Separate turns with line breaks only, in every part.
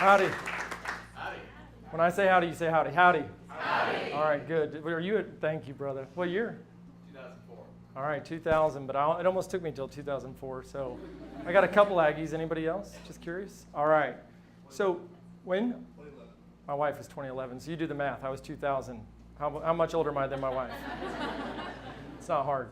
Howdy.
Howdy.
When I say howdy, you say howdy. Howdy.
Howdy.
All right, good. Are you thank you, brother. What year?
2004.
All right, 2000, but it almost took me until 2004, so I got a couple Aggies. Anybody else? Just curious? All right. So when?
2011.
My wife was 2011, so you do the math. I was 2000. How much older am I than my wife? It's not hard.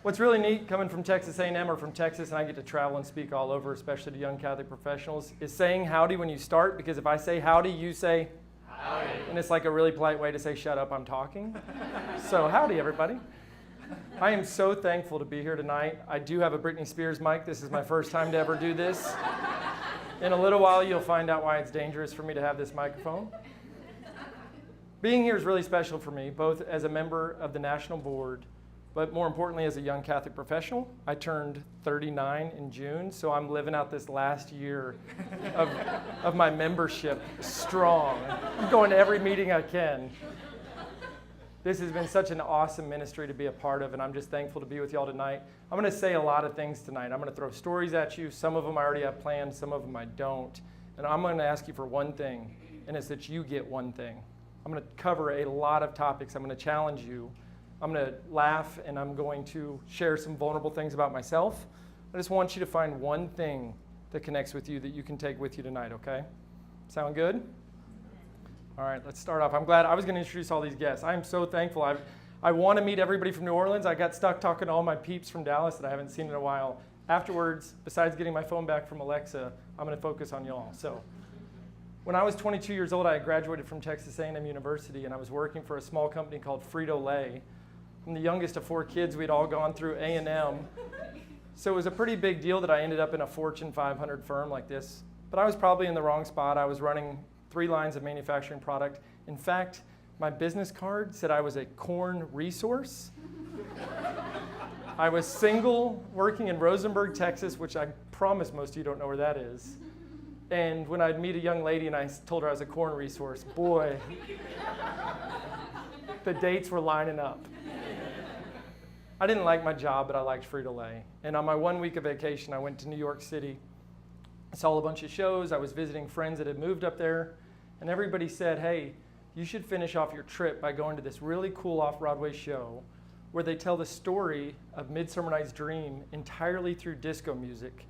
What's really neat coming from Texas A&M or from Texas, and I get to travel and speak all over, especially to young Catholic professionals, is saying howdy when you start, because if I say howdy, you say
Howdy.
and it's like a really polite way to say shut up, I'm talking. So howdy, everybody. I am so thankful to be here tonight. I do have a Britney Spears mic. This is my first time to ever do this. In a little while, you'll find out why it's dangerous for me to have this microphone. Being here is really special for me, both as a member of the National Board, but more importantly, as a young Catholic professional. I turned 39 in June, so I'm living out this last year of my membership strong. I'm going to every meeting I can. This has been such an awesome ministry to be a part of, and I'm just thankful to be with y'all tonight. I'm going to say a lot of things tonight. I'm going to throw stories at you. Some of them I already have planned, some of them I don't. And I'm going to ask you for one thing, and it's that you get one thing. I'm going to cover a lot of topics. I'm going to challenge you. I'm going to laugh, and I'm going to share some vulnerable things about myself. I just want you to find one thing that connects with you that you can take with you tonight, okay? Sound good? All right, let's start off. I'm glad I was going to introduce all these guests. I am so thankful. I want to meet everybody from New Orleans. I got stuck talking to all my peeps from Dallas that I haven't seen in a while. Afterwards, besides getting my phone back from Alexa, I'm going to focus on y'all. So, when I was 22 years old, I graduated from Texas A&M University, and I was working for a small company called Frito-Lay. I'm the youngest of 4 kids. We'd all gone through A&M. So it was a pretty big deal that I ended up in a Fortune 500 firm like this. But I was probably in the wrong spot. I was running 3 lines of manufacturing product. In fact, my business card said I was a corn resource. I was single, working in Rosenberg, Texas, which I promise most of you don't know where that is. And when I'd meet a young lady and I told her I was a corn resource, boy, the dates were lining up. I didn't like my job, but I liked Frito-Lay. And on my 1 week of vacation, I went to New York City. I saw a bunch of shows. I was visiting friends that had moved up there. And everybody said, hey, you should finish off your trip by going to this really cool off-Broadway show where they tell the story of Midsummer Night's Dream entirely through disco music.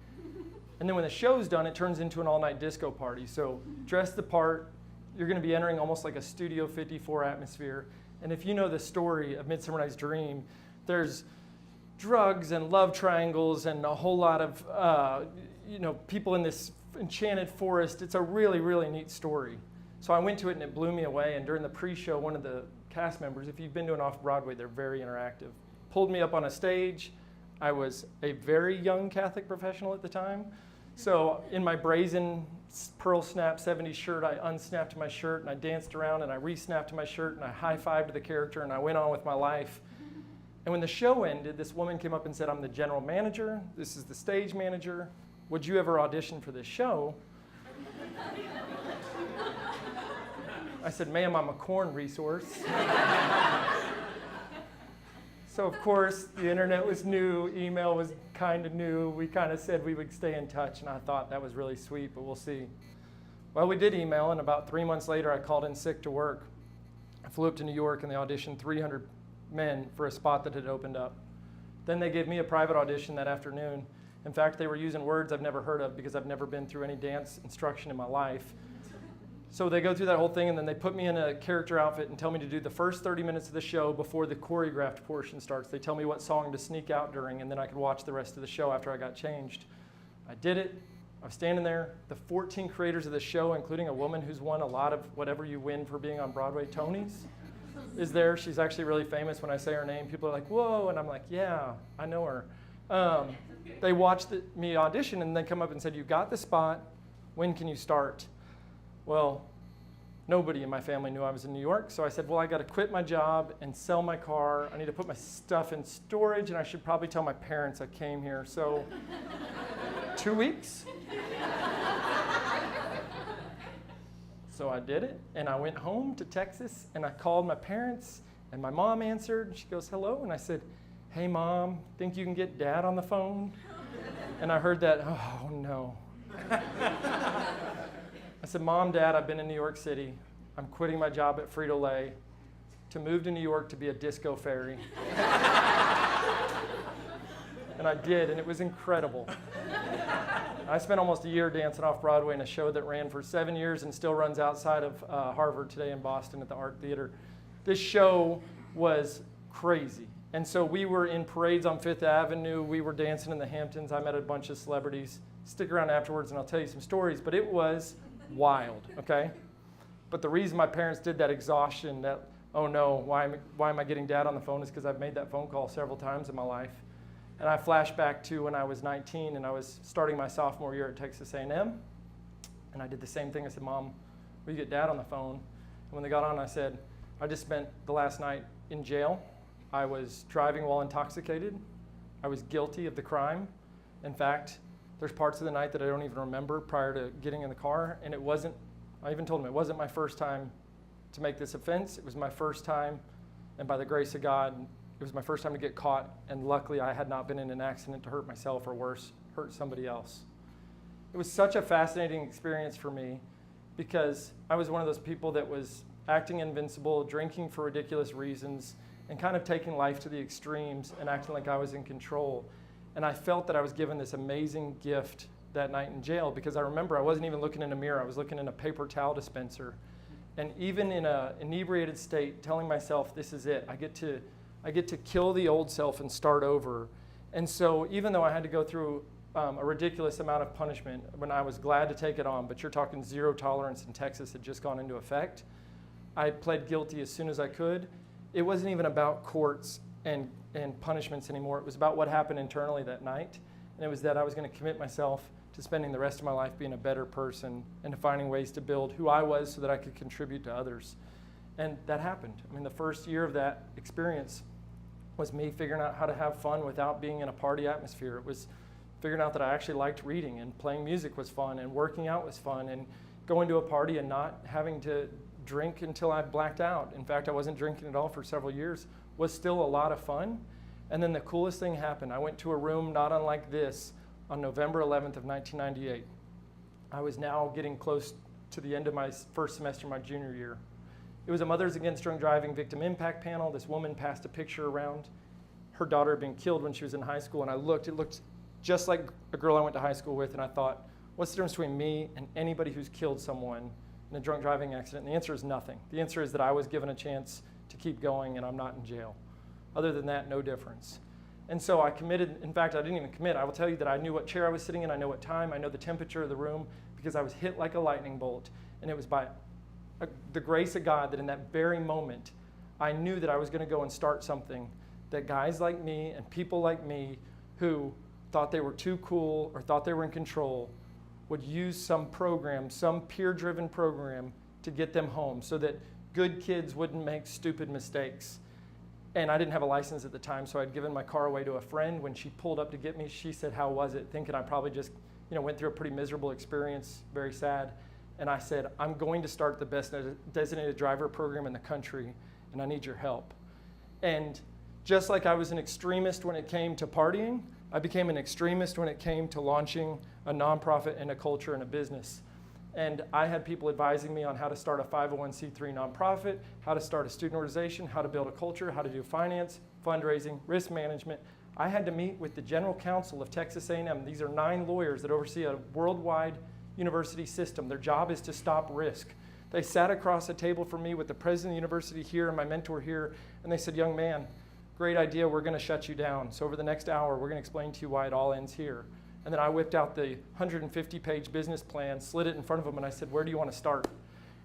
And then when the show's done, it turns into an all-night disco party. So dress the part. You're going to be entering almost like a Studio 54 atmosphere. And if you know the story of Midsummer Night's Dream, there's drugs and love triangles and a whole lot of people in this enchanted forest. It's a really, really neat story. So I went to it and it blew me away. And during the pre-show, one of the cast members, if you've been to an off-Broadway, they're very interactive, pulled me up on a stage. I was a very young Catholic professional at the time. So in my brazen pearl snap 70s shirt, I unsnapped my shirt and I danced around and I re-snapped my shirt and I high-fived the character and I went on with my life. And when the show ended, this woman came up and said, I'm the general manager. This is the stage manager. Would you ever audition for this show? I said, ma'am, I'm a corn resource. So, of course, the internet was new. Email was kind of new. We kind of said we would stay in touch, and I thought that was really sweet, but we'll see. Well, we did email, and about 3 months later, I called in sick to work. I flew up to New York, and they auditioned 300 men for a spot that had opened up. Then they gave me a private audition that afternoon. In fact, they were using words I've never heard of because I've never been through any dance instruction in my life. So they go through that whole thing, and then they put me in a character outfit and tell me to do the first 30 minutes of the show before the choreographed portion starts. They tell me what song to sneak out during, and then I could watch the rest of the show after I got changed. I did it. I was standing there. The 14 creators of the show, including a woman who's won a lot of whatever you win for being on Broadway, Tonys, is there. She's actually really famous. When I say her name, people are like, whoa, and I'm like, yeah, I know her. They watched me audition and then come up and said, you got the spot. When can you start? Well, nobody in my family knew I was in New York, so I said, well, I got to quit my job and sell my car. I need to put my stuff in storage, and I should probably tell my parents I came here. So 2 weeks. So I did it, and I went home to Texas, and I called my parents, and my mom answered, and she goes, hello, and I said, hey, Mom, think you can get Dad on the phone? And I heard that, oh, no. I said, Mom, Dad, I've been in New York City. I'm quitting my job at Frito-Lay to move to New York to be a disco fairy. And I did, and it was incredible. I spent almost a year dancing off Broadway in a show that ran for 7 years and still runs outside of Harvard today in Boston at the Art Theater. This show was crazy. And so we were in parades on Fifth Avenue. We were dancing in the Hamptons. I met a bunch of celebrities. Stick around afterwards and I'll tell you some stories, but it was wild, okay? But the reason my parents did that exhaustion, that, oh no, why am I getting Dad on the phone, is because I've made that phone call several times in my life. And I flash back to when I was 19 and I was starting my sophomore year at Texas A&M. And I did the same thing. I said, Mom, will you get Dad on the phone? And when they got on, I said, I just spent the last night in jail. I was driving while intoxicated. I was guilty of the crime. In fact, there's parts of the night that I don't even remember prior to getting in the car. And it wasn't, I even told him, it wasn't my first time to make this offense. It was my first time, and by the grace of God, it was my first time to get caught, and luckily I had not been in an accident to hurt myself or worse, hurt somebody else. It was such a fascinating experience for me because I was one of those people that was acting invincible, drinking for ridiculous reasons, and kind of taking life to the extremes and acting like I was in control. And I felt that I was given this amazing gift that night in jail because I remember I wasn't even looking in a mirror, I was looking in a paper towel dispenser. And even in an inebriated state, telling myself, this is it, I get to kill the old self and start over. And so even though I had to go through a ridiculous amount of punishment, when I was glad to take it on, but you're talking zero tolerance in Texas had just gone into effect, I pled guilty as soon as I could. It wasn't even about courts and punishments anymore. It was about what happened internally that night. And it was that I was going to commit myself to spending the rest of my life being a better person and to finding ways to build who I was so that I could contribute to others. And that happened. I mean, the first year of that experience was me figuring out how to have fun without being in a party atmosphere. It was figuring out that I actually liked reading, and playing music was fun, and working out was fun, and going to a party and not having to drink until I blacked out. In fact, I wasn't drinking at all for several years, was still a lot of fun. And then the coolest thing happened. I went to a room not unlike this on November 11th of 1998. I was now getting close to the end of my first semester of my junior year. It was a Mothers Against Drunk Driving victim impact panel. This woman passed a picture around. Her daughter had been killed when she was in high school, and it looked just like a girl I went to high school with, and I thought, what's the difference between me and anybody who's killed someone in a drunk driving accident? And the answer is nothing. The answer is that I was given a chance to keep going, and I'm not in jail. Other than that, no difference. And so I committed. In fact, I didn't even commit. I will tell you that I knew what chair I was sitting in, I know what time, I know the temperature of the room, because I was hit like a lightning bolt. And it was by the grace of God that in that very moment, I knew that I was going to go and start something that guys like me and people like me who thought they were too cool or thought they were in control would use some program, some peer-driven program, to get them home so that good kids wouldn't make stupid mistakes. And I didn't have a license at the time, so I'd given my car away to a friend. When she pulled up to get me, she said, "How was it?" Thinking I probably just went through a pretty miserable experience, very sad. And I said, "I'm going to start the best designated driver program in the country, and I need your help." And just like I was an extremist when it came to partying, I became an extremist when it came to launching a nonprofit and a culture and a business. And I had people advising me on how to start a 501c3 nonprofit, how to start a student organization, how to build a culture, how to do finance, fundraising, risk management. I had to meet with the general counsel of Texas A&M. These are 9 lawyers that oversee a worldwide university system. Their job is to stop risk. They sat across a table from me with the president of the university here and my mentor here, and they said, "Young man, great idea, we're going to shut you down. So over the next hour, we're going to explain to you why it all ends here." And then I whipped out the 150-page business plan, slid it in front of them, and I said, "Where do you want to start?"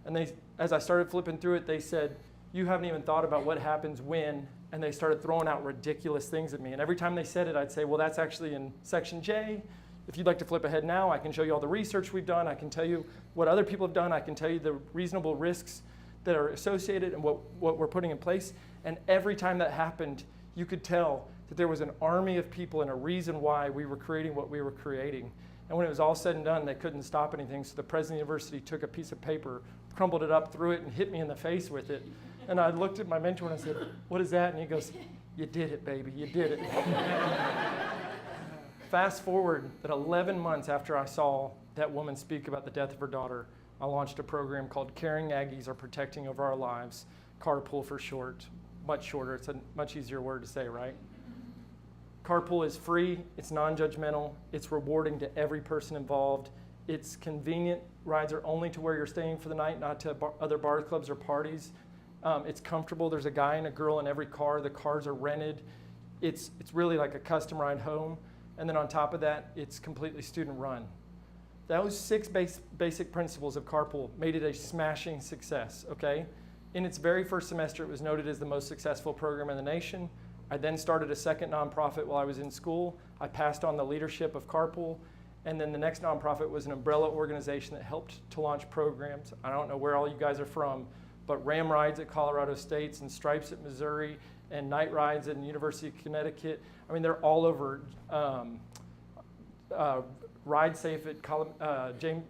And as I started flipping through it, they said, "You haven't even thought about what happens when," and they started throwing out ridiculous things at me. And every time they said it, I'd say, "Well, that's actually in section J. If you'd like to flip ahead now, I can show you all the research we've done. I can tell you what other people have done. I can tell you the reasonable risks that are associated and what we're putting in place." And every time that happened, you could tell that there was an army of people and a reason why we were creating what we were creating. And when it was all said and done, they couldn't stop anything. So the president of the university took a piece of paper, crumpled it up, threw it, and hit me in the face with it. And I looked at my mentor and I said, "What is that?" And he goes, "You did it, baby, you did it." Fast forward that 11 months after I saw that woman speak about the death of her daughter, I launched a program called Caring Aggies Are Protecting Over Our Lives, CARPOOL for short, much shorter. It's a much easier word to say, right? CARPOOL is free, it's non-judgmental, it's rewarding to every person involved. It's convenient. Rides are only to where you're staying for the night, not to other bar clubs or parties. It's comfortable. There's a guy and a girl in every car. The cars are rented. It's really like a custom ride home. And then on top of that, it's completely student run. Those 6 basic principles of CARPOOL made it a smashing success, okay? In its very first semester, it was noted as the most successful program in the nation. I then started a second nonprofit while I was in school. I passed on the leadership of CARPOOL. And then the next nonprofit was an umbrella organization that helped to launch programs. I don't know where all you guys are from, but Ram Rides at Colorado State and Stripes at Missouri and Night Rides at the University of Connecticut. I mean, they're all over. Ride Safe at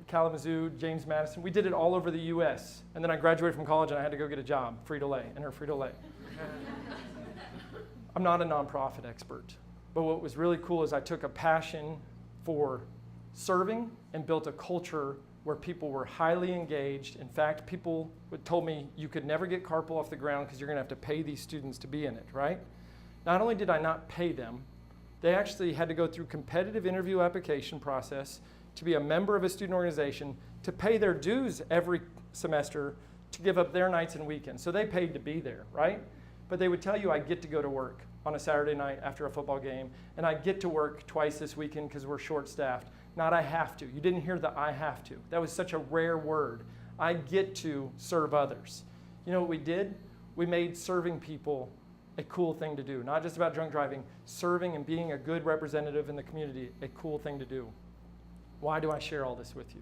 Kalamazoo, James Madison. We did it all over the U.S. And then I graduated from college and I had to go get a job, Frito-Lay, enter Frito-Lay. I'm not a nonprofit expert, but what was really cool is I took a passion for serving and built a culture where people were highly engaged. In fact, people told me you could never get CARPOOL off the ground because you're going to have to pay these students to be in it, right? Not only did I not pay them, they actually had to go through competitive interview application process to be a member of a student organization, to pay their dues every semester, to give up their nights and weekends. So they paid to be there, right? But they would tell you I get to go to work on a Saturday night after a football game, and I get to work twice this weekend because we're short-staffed. Not I have to. You didn't hear the I have to. That was such a rare word. I get to serve others. You know what we did? We made serving people a cool thing to do. Not just about drunk driving, serving and being a good representative in the community, a cool thing to do. Why do I share all this with you?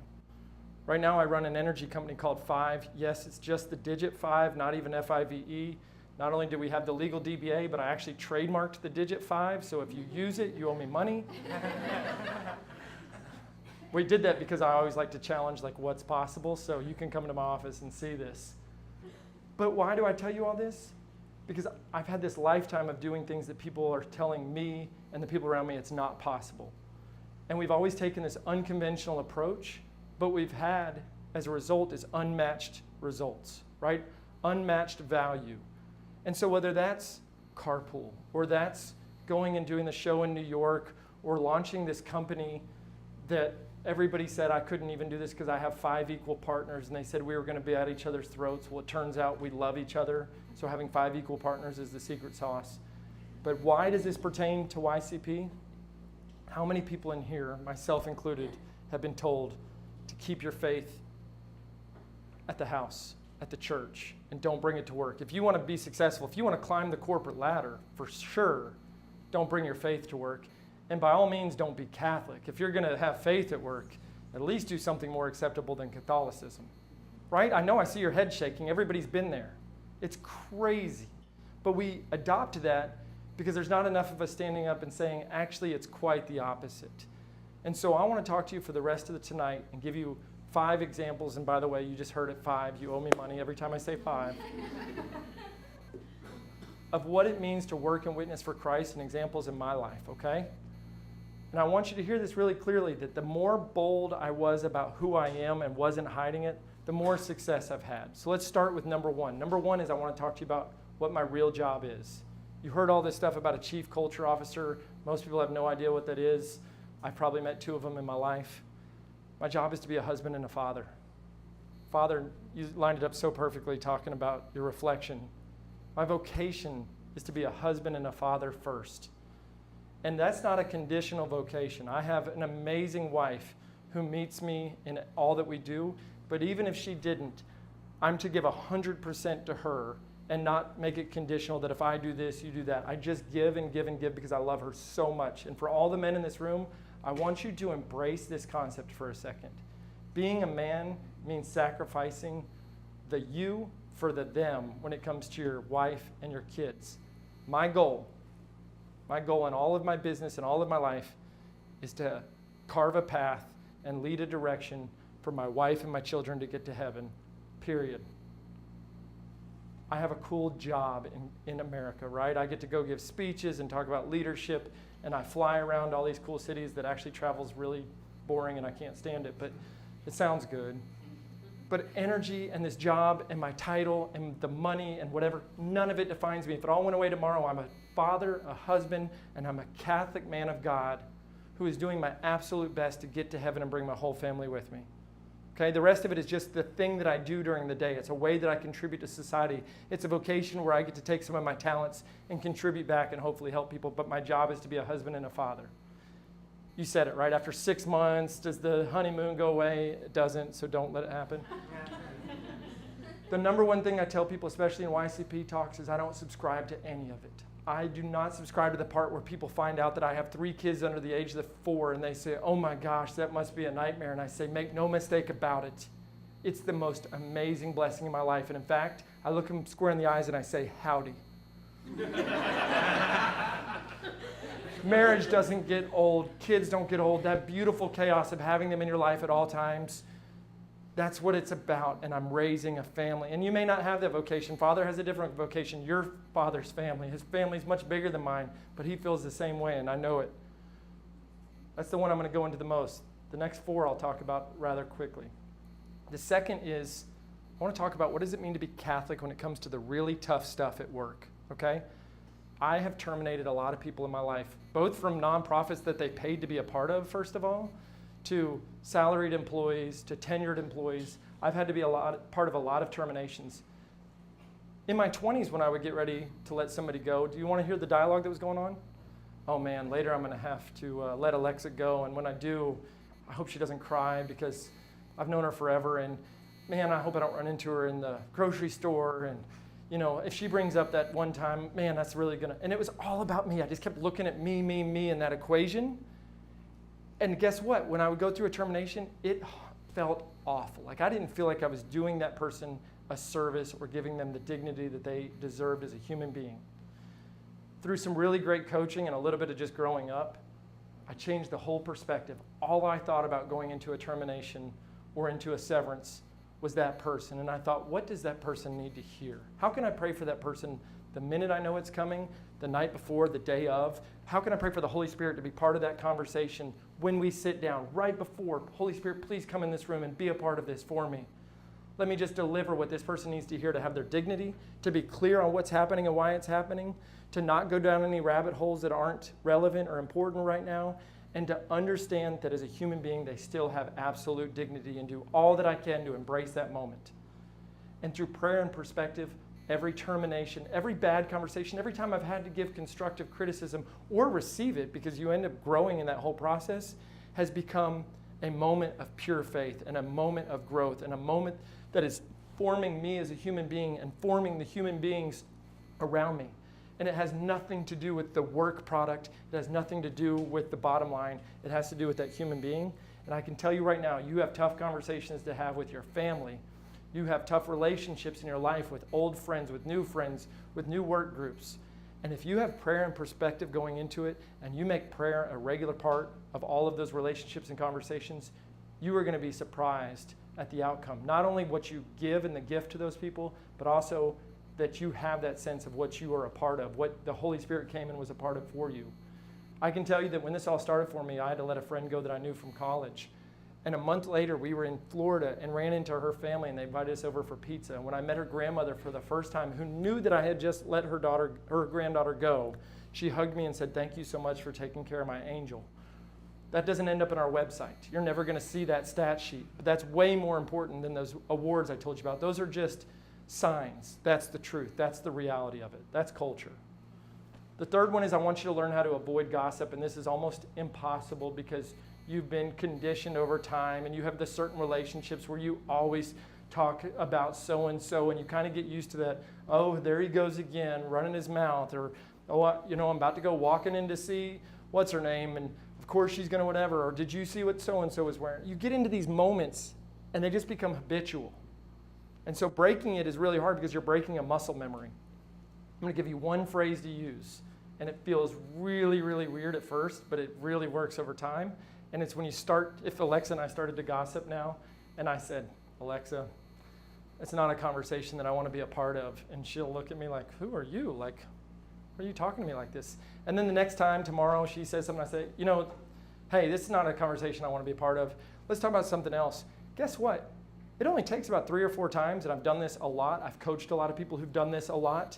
Right now I run an energy company called Five. Yes, it's just the digit 5, not even F-I-V-E. Not only do we have the legal DBA, but I actually trademarked the digit 5, so if you use it, you owe me money. We did that because I always like to challenge like what's possible, so you can come to my office and see this. But why do I tell you all this? Because I've had this lifetime of doing things that people are telling me and the people around me it's not possible. And we've always taken this unconventional approach, but we've had, as a result, is unmatched results, right? Unmatched value. And so whether that's CARPOOL, or that's going and doing the show in New York, or launching this company that everybody said I couldn't even do this because I have 5 equal partners, and they said we were going to be at each other's throats. Well, it turns out we love each other, so having 5 equal partners is the secret sauce. But why does this pertain to YCP? How many people in here, myself included, have been told to keep your faith at the house, at the church, and don't bring it to work? If you want to be successful, if you want to climb the corporate ladder, for sure, don't bring your faith to work. And by all means, don't be Catholic. If you're going to have faith at work, at least do something more acceptable than Catholicism. Right? I know I see your head shaking. Everybody's been there. It's crazy. But we adopt that because there's not enough of us standing up and saying, actually, it's quite the opposite. And so I want to talk to you for the rest of the tonight and give you 5 examples. And by the way, you just heard it 5. You owe me money every time I say 5. Of what it means to work and witness for Christ and examples in my life, okay? And I want you to hear this really clearly, that the more bold I was about who I am and wasn't hiding it, the more success I've had. So let's start with number 1. Number 1 is I want to talk to you about what my real job is. You heard all this stuff about a chief culture officer. Most people have no idea what that is. I've probably met 2 of them in my life. My job is to be a husband and a father. Father, you lined it up so perfectly talking about your reflection. My vocation is to be a husband and a father first. And that's not a conditional vocation. I have an amazing wife who meets me in all that we do, but even if she didn't, I'm to give 100% to her and not make it conditional that if I do this, you do that. I just give and give and give because I love her so much. And for all the men in this room, I want you to embrace this concept for a second. Being a man means sacrificing the you for the them when it comes to your wife and your kids. My goal in all of my business and all of my life is to carve a path and lead a direction for my wife and my children to get to heaven, period. I have a cool job in America, right? I get to go give speeches and talk about leadership, and I fly around all these cool cities that actually travel's really boring and I can't stand it, but it sounds good. But energy and this job and my title and the money and whatever, none of it defines me. If it all went away tomorrow, I'm a father, a husband, and I'm a Catholic man of God who is doing my absolute best to get to heaven and bring my whole family with me. Okay, the rest of it is just the thing that I do during the day. It's a way that I contribute to society. It's a vocation where I get to take some of my talents and contribute back and hopefully help people, but my job is to be a husband and a father. You said it, right? After 6 months, does the honeymoon go away? It doesn't, so don't let it happen. The number one thing I tell people, especially in YCP talks, is I don't subscribe to any of it. I do not subscribe to the part where people find out that I have 3 kids under the age of 4 and they say, oh my gosh, that must be a nightmare. And I say, make no mistake about it. It's the most amazing blessing in my life. And in fact, I look them square in the eyes and I say, howdy. Marriage doesn't get old. Kids don't get old. That beautiful chaos of having them in your life at all times, that's what it's about. And I'm raising a family. And you may not have that vocation. Father has a different vocation. Your father's family. His family's much bigger than mine, but he feels the same way, and I know it. That's the one I'm going to go into the most. The next 4 I'll talk about rather quickly. The second is, I want to talk about what does it mean to be Catholic when it comes to the really tough stuff at work, okay? I have terminated a lot of people in my life, both from nonprofits that they paid to be a part of, first of all, to salaried employees, to tenured employees. I've had to be part of a lot of terminations. In my 20s, when I would get ready to let somebody go, do you want to hear the dialogue that was going on? Oh man, later I'm going to have to let Alexa go, and when I do, I hope she doesn't cry because I've known her forever, and man, I hope I don't run into her in the grocery store, and you know, if she brings up that one time, man, that's really gonna, and it was all about me. I just kept looking at me in that equation. And guess what? When I would go through a termination, it felt awful. Like I didn't feel like I was doing that person a service or giving them the dignity that they deserved as a human being. Through some really great coaching and a little bit of just growing up, I changed the whole perspective. All I thought about going into a termination or into a severance was that person. And I thought, what does that person need to hear? How can I pray for that person the minute I know it's coming, the night before, the day of? How can I pray for the Holy Spirit to be part of that conversation when we sit down, right before? Holy Spirit, please come in this room and be a part of this for me. Let me just deliver what this person needs to hear to have their dignity, to be clear on what's happening and why it's happening, to not go down any rabbit holes that aren't relevant or important right now, and to understand that as a human being, they still have absolute dignity and do all that I can to embrace that moment. And through prayer and perspective, every termination, every bad conversation, every time I've had to give constructive criticism or receive it because you end up growing in that whole process, has become a moment of pure faith and a moment of growth and a moment that is forming me as a human being and forming the human beings around me. And it has nothing to do with the work product. It has nothing to do with the bottom line. It has to do with that human being. And I can tell you right now, you have tough conversations to have with your family. You have tough relationships in your life with old friends, with new work groups. And if you have prayer and perspective going into it, and you make prayer a regular part of all of those relationships and conversations, you are going to be surprised at the outcome. Not only what you give in the gift to those people, but also that you have that sense of what you are a part of, what the Holy Spirit came and was a part of for you. I can tell you that when this all started for me, I had to let a friend go that I knew from college. And a month later, we were in Florida and ran into her family, and they invited us over for pizza. And when I met her grandmother for the first time, who knew that I had just let her granddaughter go, she hugged me and said, "Thank you so much for taking care of my angel." That doesn't end up in our website. You're never going to see that stat sheet. But that's way more important than those awards I told you about. Those are just signs. That's the truth. That's the reality of it. That's culture. The third one is I want you to learn how to avoid gossip, and this is almost impossible because you've been conditioned over time and you have the certain relationships where you always talk about so-and-so and you kind of get used to that, oh, there he goes again, running his mouth, or, oh, you know, I'm about to go walking in to see what's her name, and of course she's going to whatever, or did you see what so-and-so was wearing? You get into these moments and they just become habitual. And so breaking it is really hard because you're breaking a muscle memory. I'm going to give you one phrase to use, and it feels really, really weird at first, but it really works over time. And it's when you start, if Alexa and I started to gossip now, and I said, Alexa, it's not a conversation that I want to be a part of. And she'll look at me like, who are you? Like, why are you talking to me like this? And then the next time, tomorrow, she says something, I say, you know, hey, this is not a conversation I want to be a part of. Let's talk about something else. Guess what? It only takes about 3 or 4 times, and I've done this a lot. I've coached a lot of people who've done this a lot,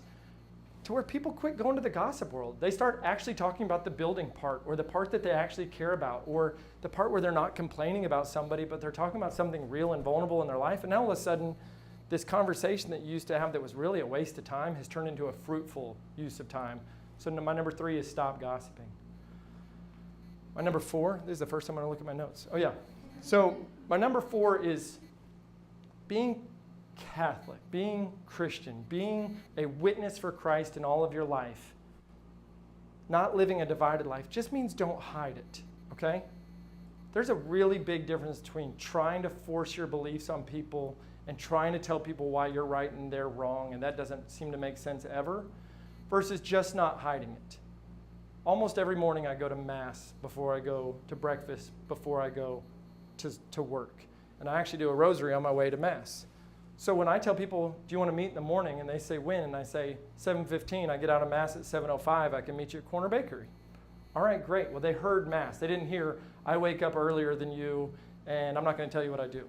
to where people quit going to the gossip world. They start actually talking about the building part, or the part that they actually care about, or the part where they're not complaining about somebody, but they're talking about something real and vulnerable in their life. And now all of a sudden, this conversation that you used to have that was really a waste of time has turned into a fruitful use of time. So my number 3 is stop gossiping. My number 4, this is the first time I'm going to look at my notes. Oh yeah. So my number 4 is being Catholic, being Christian, being a witness for Christ in all of your life, not living a divided life, just means don't hide it, okay? There's a really big difference between trying to force your beliefs on people and trying to tell people why you're right and they're wrong, and that doesn't seem to make sense ever, versus just not hiding it. Almost every morning I go to Mass before I go to breakfast, before I go to work. And I actually do a rosary on my way to Mass. So when I tell people, do you want to meet in the morning? And they say, when? And I say, 7:15. I get out of Mass at 7:05. I can meet you at Corner Bakery. All right, great. Well, they heard Mass. They didn't hear, I wake up earlier than you, and I'm not going to tell you what I do.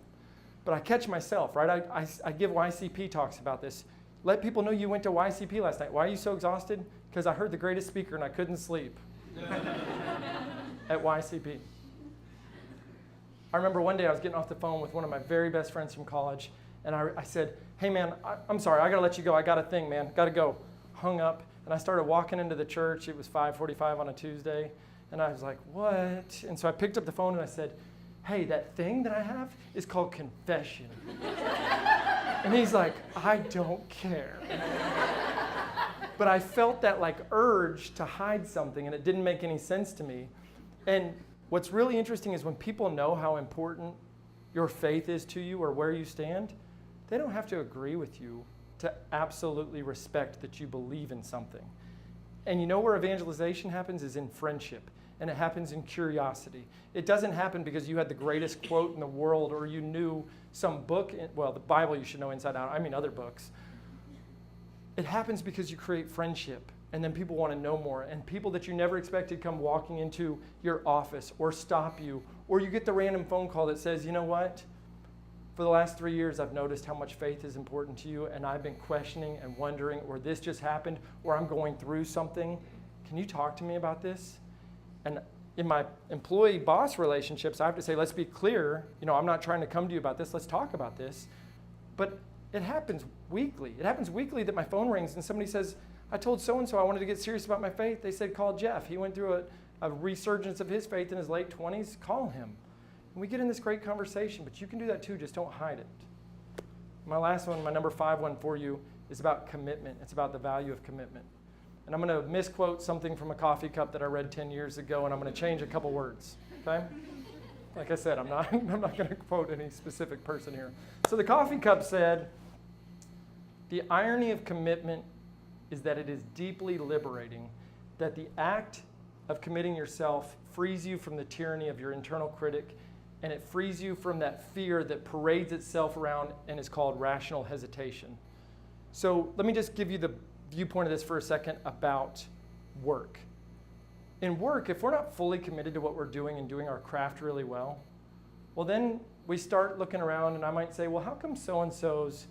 But I catch myself, right? I give YCP talks about this. Let people know you went to YCP last night. Why are you so exhausted? Because I heard the greatest speaker and I couldn't sleep at YCP. I remember one day I was getting off the phone with one of my very best friends from college, and I said, hey man, I'm sorry, I gotta let you go. I got a thing, man, gotta go. Hung up, and I started walking into the church. It was 5:45 on a Tuesday, and I was like, what? And so I picked up the phone and I said, hey, that thing that I have is called confession. And he's like, I don't care. But I felt that like urge to hide something, and it didn't make any sense to me. And what's really interesting is when people know how important your faith is to you or where you stand, they don't have to agree with you to absolutely respect that you believe in something. And you know where evangelization happens is in friendship, and it happens in curiosity. It doesn't happen because you had the greatest quote in the world or you knew some book, well, the Bible you should know inside out, I mean other books. It happens because you create friendship, and then people want to know more, and people that you never expected come walking into your office or stop you, or you get the random phone call that says, you know what? For the last 3 years, I've noticed how much faith is important to you, and I've been questioning and wondering, or this just happened, or I'm going through something. Can you talk to me about this? And in my employee-boss relationships, I have to say, let's be clear. You know, I'm not trying to come to you about this. Let's talk about this. But it happens weekly. It happens weekly that my phone rings and somebody says, I told so-and-so I wanted to get serious about my faith. They said, call Jeff. He went through a resurgence of his faith in his late 20s. Call him. And we get in this great conversation, but you can do that too. Just don't hide it. My last one, my number 5 one for you, is about commitment. It's about the value of commitment. And I'm going to misquote something from a coffee cup that I read 10 years ago, and I'm going to change a couple words, okay? Like I said, I'm not going to quote any specific person here. So the coffee cup said, the irony of commitment is that it is deeply liberating, that the act of committing yourself frees you from the tyranny of your internal critic, and it frees you from that fear that parades itself around and is called rational hesitation. So let me just give you the viewpoint of this for a second about work. In work, if we're not fully committed to what we're doing and doing our craft really well, well then we start looking around and I might say, well, how come so-and-so's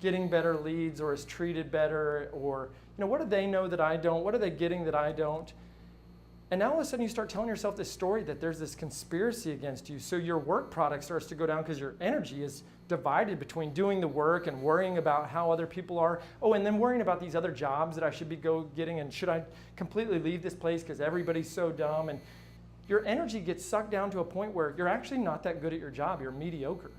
getting better leads or is treated better, or you know, what do they know that I don't? What are they getting that I don't? And now all of a sudden you start telling yourself this story that there's this conspiracy against you. So your work product starts to go down because your energy is divided between doing the work and worrying about how other people are. Oh, and then worrying about these other jobs that I should be getting, and should I completely leave this place because everybody's so dumb? And your energy gets sucked down to a point where you're actually not that good at your job. You're mediocre.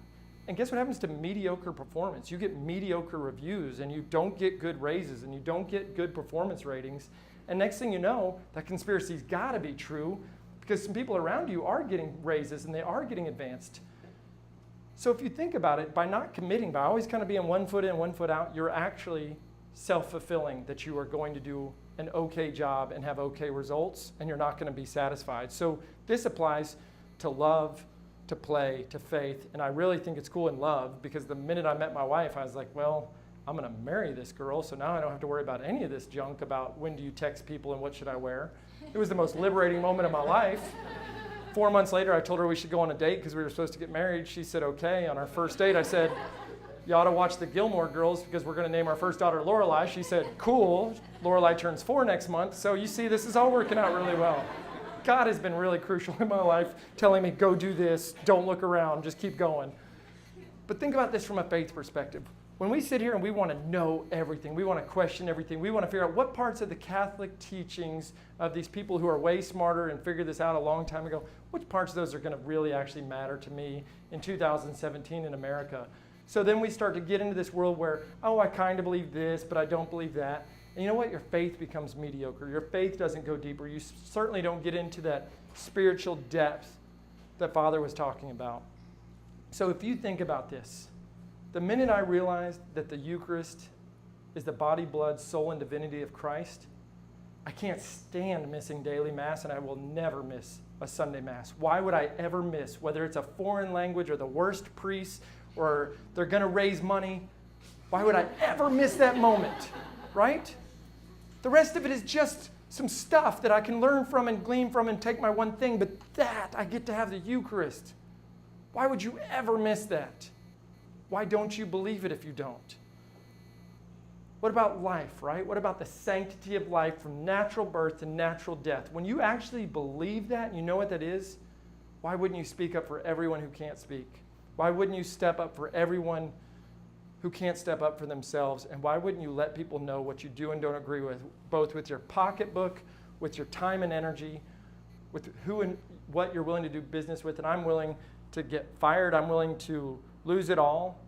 And guess what happens to mediocre performance? You get mediocre reviews, and you don't get good raises, and you don't get good performance ratings. And next thing you know, that conspiracy's got to be true because some people around you are getting raises and they are getting advanced. So if you think about it, by not committing, by always kind of being 1 foot in, 1 foot out, you're actually self-fulfilling that you are going to do an okay job and have okay results, and you're not going to be satisfied. So this applies to love, to play, to faith, and I really think it's cool in love because the minute I met my wife, I was like, well, I'm going to marry this girl, so now I don't have to worry about any of this junk about when do you text people and what should I wear. It was the most liberating moment of my life. 4 months later, I told her we should go on a date because we were supposed to get married. She said, okay. On our first date, I said, you ought to watch the Gilmore Girls because we're going to name our first daughter Lorelai. She said, cool. Lorelai turns 4 next month. So you see, this is all working out really well. God has been really crucial in my life, telling me, go do this, don't look around, just keep going. But think about this from a faith perspective. When we sit here and we want to know everything, we want to question everything, we want to figure out what parts of the Catholic teachings of these people who are way smarter and figured this out a long time ago, which parts of those are going to really actually matter to me in 2017 in America? So then we start to get into this world where, oh, I kind of believe this, but I don't believe that. And you know what? Your faith becomes mediocre. Your faith doesn't go deeper. You certainly don't get into that spiritual depth that Father was talking about. So if you think about this, the minute I realized that the Eucharist is the body, blood, soul, and divinity of Christ, I can't stand missing daily Mass, and I will never miss a Sunday Mass. Why would I ever miss, whether it's a foreign language or the worst priests or they're going to raise money, why would I ever miss that moment, right? The rest of it is just some stuff that I can learn from and glean from and take my one thing, but that, I get to have the Eucharist. Why would you ever miss that? Why don't you believe it if you don't? What about life, right? What about the sanctity of life from natural birth to natural death? When you actually believe that, and you know what that is, why wouldn't you speak up for everyone who can't speak? Why wouldn't you step up for everyone who can't step up for themselves? And why wouldn't you let people know what you do and don't agree with, both with your pocketbook, with your time and energy, with who and what you're willing to do business with? And I'm willing to get fired. I'm willing to lose it all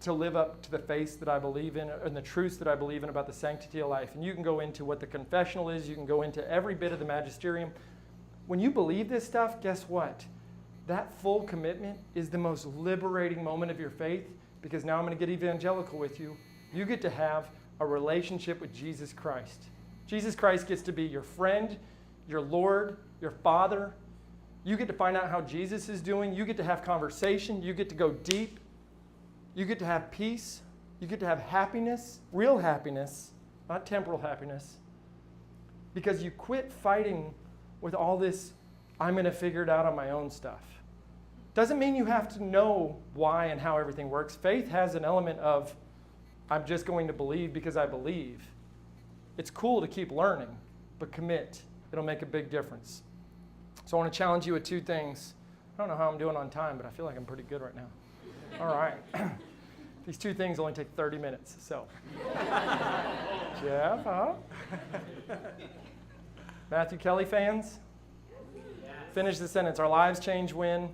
to live up to the faith that I believe in and the truths that I believe in about the sanctity of life. And you can go into what the confessional is. You can go into every bit of the magisterium. When you believe this stuff, guess what? That full commitment is the most liberating moment of your faith, because now I'm going to get evangelical with you. You get to have a relationship with Jesus Christ. Jesus Christ gets to be your friend, your Lord, your Father. You get to find out how Jesus is doing. You get to have conversation. You get to go deep. You get to have peace. You get to have happiness, real happiness, not temporal happiness, because you quit fighting with all this, I'm going to figure it out on my own stuff. Doesn't mean you have to know why and how everything works. Faith has an element of, I'm just going to believe because I believe. It's cool to keep learning, but commit. It'll make a big difference. So I want to challenge you with 2 things. I don't know how I'm doing on time, but I feel like I'm pretty good right now. All right. These 2 things only take 30 minutes, so. Jeff, huh? Matthew Kelly fans?
Yes.
Finish the sentence. Our lives change when?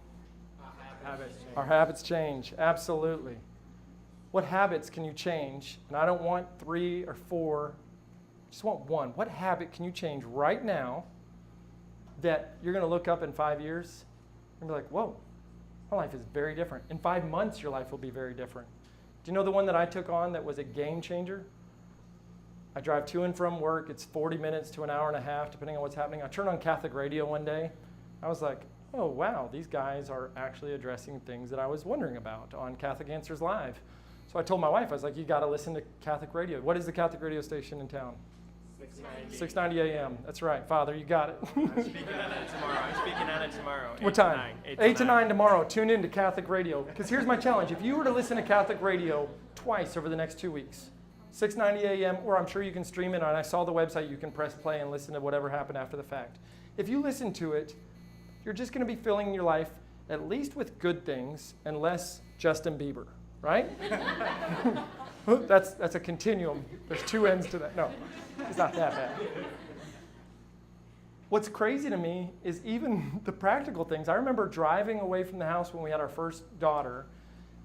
Our habits change. Absolutely. What habits can you change? And I don't want 3 or 4. I just want 1. What habit can you change right now that you're going to look up in 5 years and be like, whoa, my life is very different. In 5 months, your life will be very different. Do you know the one that I took on that was a game changer? I drive to and from work. It's 40 minutes to an hour and a half, depending on what's happening. I turned on Catholic radio one day. I was like, oh, wow, these guys are actually addressing things that I was wondering about on Catholic Answers Live. So I told my wife, I was like, you got to listen to Catholic radio. What is the Catholic radio station in town? 690 a.m. That's right. Father, you got it.
I'm speaking on it tomorrow.
What time? 8 to 9 tomorrow. Tune in to Catholic radio. Because here's my challenge. If you were to listen to Catholic radio twice over the next 2 weeks, 6:90 a.m., or I'm sure you can stream it, and I saw the website, you can press play and listen to whatever happened after the fact. If you listen to it, you're just going to be filling your life at least with good things and less Justin Bieber, right? That's a continuum. There's 2 ends to that. No, it's not that bad. What's crazy to me is even the practical things. I remember driving away from the house when we had our first daughter,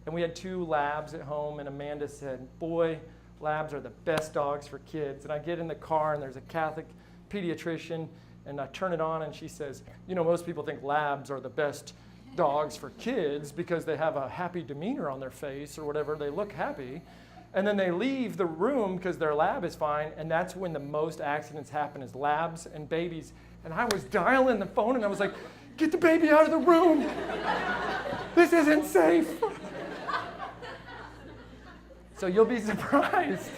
and we had 2 labs at home, and Amanda said, boy, labs are the best dogs for kids. And I get in the car, and there's a Catholic pediatrician, and I turn it on, and she says, you know, most people think labs are the best dogs for kids because they have a happy demeanor on their face or whatever. They look happy. And then they leave the room because their lab is fine, and that's when the most accidents happen is labs and babies. And I was dialing the phone, and I was like, get the baby out of the room. This isn't safe. So you'll be surprised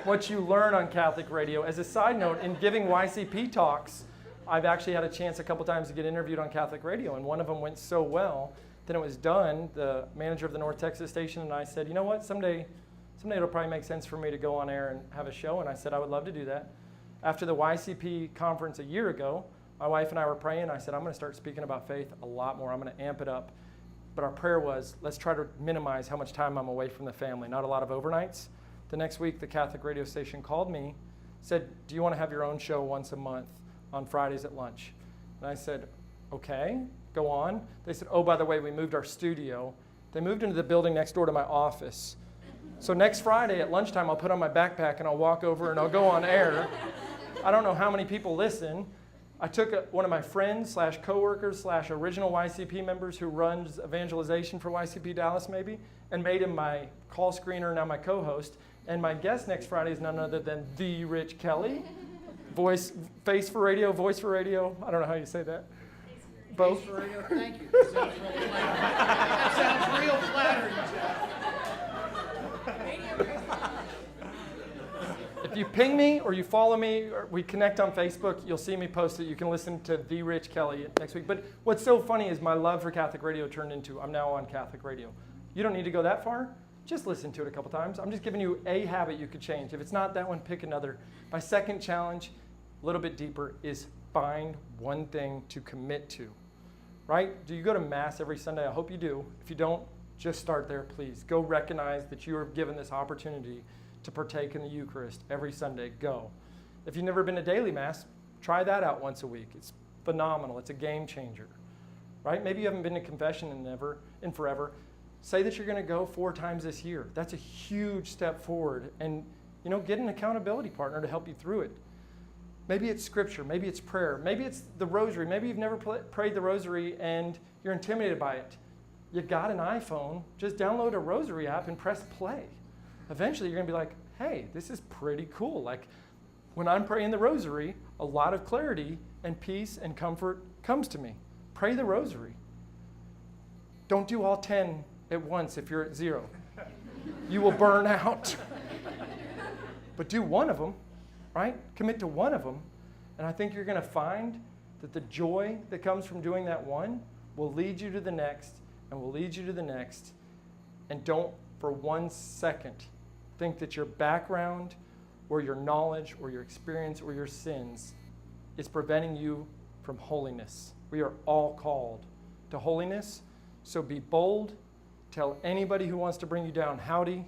what you learn on Catholic radio. As a side note, in giving YCP talks I've actually had a chance a couple times to get interviewed on Catholic radio, and one of them went so well that it was done. The manager of the North Texas station and I said, you know what, someday it'll probably make sense for me to go on air and have a show, and I said I would love to do that. After the YCP conference a year ago, my wife and I were praying. I said, I'm going to start speaking about faith a lot more. I'm going to amp it up. But our prayer was, let's try to minimize how much time I'm away from the family. Not a lot of overnights. The next week, the Catholic radio station called me, said, do you want to have your own show once a month on Fridays at lunch? And I said, okay, go on. They said, oh, by the way, we moved our studio. They moved into the building next door to my office. So next Friday at lunchtime, I'll put on my backpack and I'll walk over and I'll go on air. I don't know how many people listen. I took one of my friends / coworkers / original YCP members who runs evangelization for YCP Dallas maybe, and made him my call screener, now my co-host. And my guest next Friday is none other than the Rich Kelly. Face for radio, voice for radio. I don't know how you say that. Both.
Face for radio, thank you. That sounds real flattering. That sounds real flattering, Jeff.
If you ping me or you follow me or we connect on Facebook, you'll see me post it. You can listen to The Rich Kelly next week. But what's so funny is my love for Catholic radio turned into I'm now on Catholic radio. You don't need to go that far. Just listen to it a couple times. I'm just giving you a habit you could change. If it's not that one, pick another. My second challenge, a little bit deeper, is find one thing to commit to. Right? Do you go to Mass every Sunday? I hope you do. If you don't, just start there, please. Go recognize that you are given this opportunity to partake in the Eucharist every Sunday. Go. If you've never been to daily Mass, try that out once a week. It's phenomenal. It's a game changer. Right? Maybe you haven't been to confession in forever. Say that you're going to go 4 times this year. That's a huge step forward. And, get an accountability partner to help you through it. Maybe it's scripture. Maybe it's prayer. Maybe it's the rosary. Maybe you've never prayed the rosary and you're intimidated by it. You got an iPhone. Just download a rosary app and press play. Eventually, you're going to be like, hey, this is pretty cool. Like, when I'm praying the rosary, a lot of clarity and peace and comfort comes to me. Pray the rosary. Don't do all 10 at once if you're at 0. You will burn out. But do one of them, right? Commit to one of them. And I think you're going to find that the joy that comes from doing that one will lead you to the next and will lead you to the next. And don't for 1 second think that your background or your knowledge or your experience or your sins is preventing you from holiness. We are all called to holiness. So be bold. Tell anybody who wants to bring you down howdy,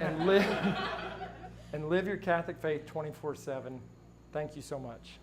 and live your Catholic faith 24/7. Thank you so much.